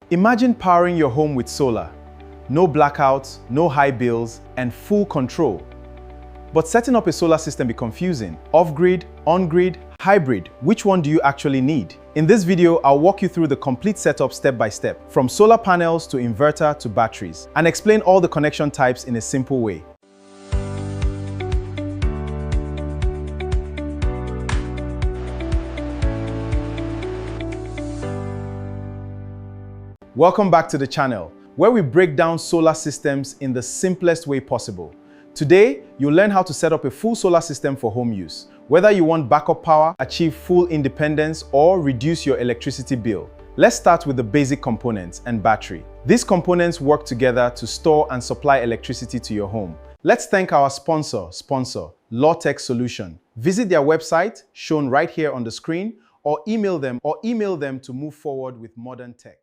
Imagine powering your home with solar. No blackouts, no high bills, and full control. But setting up a solar system is confusing. Off-grid, on-grid, hybrid, which one do you actually need? In this video, I'll walk you through the complete setup step by step, from solar panels to inverter to batteries, and explain all the connection types in a simple way. Welcome back to the channel, where we break down solar systems in the simplest way possible. Today, you'll learn how to set up a full solar system for home use, whether you want backup power, achieve full independence, or reduce your electricity bill. Let's start with the basic components and battery. These components work together to store and supply electricity to your home. Let's thank our sponsor, LawTech Solution. Visit their website, shown right here on the screen, or email them to move forward with modern tech.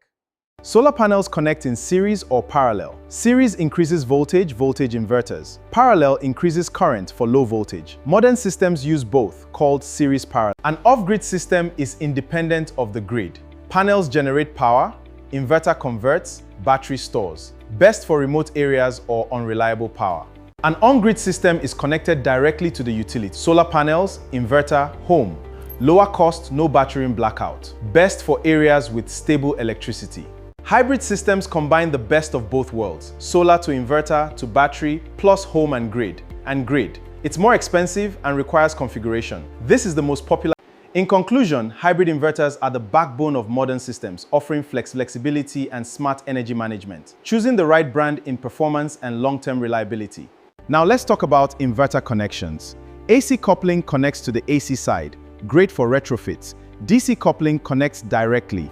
Solar panels connect in series or parallel. Series increases voltage inverters. Parallel increases current for low voltage. Modern systems use both, called series parallel. An off-grid system is independent of the grid. Panels generate power, inverter converts, battery stores. Best for remote areas or unreliable power. An on-grid system is connected directly to the utility. Solar panels, inverter, home. Lower cost, no battery and blackout. Best for areas with stable electricity. Hybrid systems combine the best of both worlds, solar to inverter to battery, plus home and grid. It's more expensive and requires configuration. This is the most popular. In conclusion, hybrid inverters are the backbone of modern systems, offering flexibility and smart energy management, choosing the right brand in performance and long-term reliability. Now let's talk about inverter connections. AC coupling connects to the AC side, great for retrofits. DC coupling connects directly.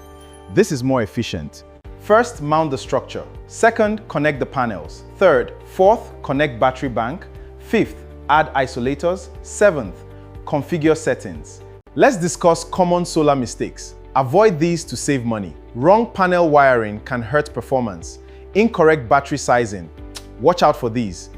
This is more efficient. First, mount the structure. Second, connect the panels. Third, fourth, connect battery bank. Fifth, add isolators. Seventh, configure settings. Let's discuss common solar mistakes. Avoid these to save money. Wrong panel wiring can hurt performance. Incorrect battery sizing. Watch out for these.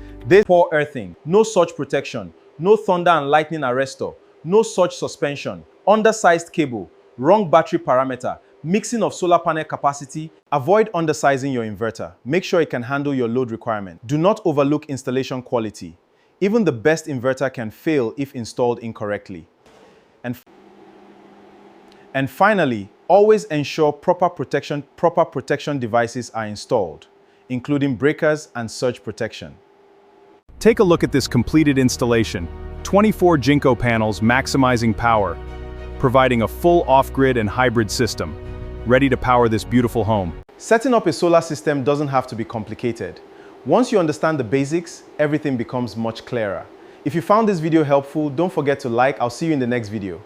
Poor earthing, no surge protection, no thunder and lightning arrestor, no surge suspension, undersized cable, wrong battery parameter, mixing of solar panel capacity. Avoid undersizing your inverter. Make sure it can handle your load requirement. Do not overlook installation quality. Even the best inverter can fail if installed incorrectly. And finally, always ensure proper protection devices are installed, including breakers and surge protection. Take a look at this completed installation. 24 Jinko panels maximizing power, providing a full off-grid and hybrid system, ready to power this beautiful home. Setting up a solar system doesn't have to be complicated. Once you understand the basics, everything becomes much clearer. If you found this video helpful, don't forget to like. I'll see you in the next video.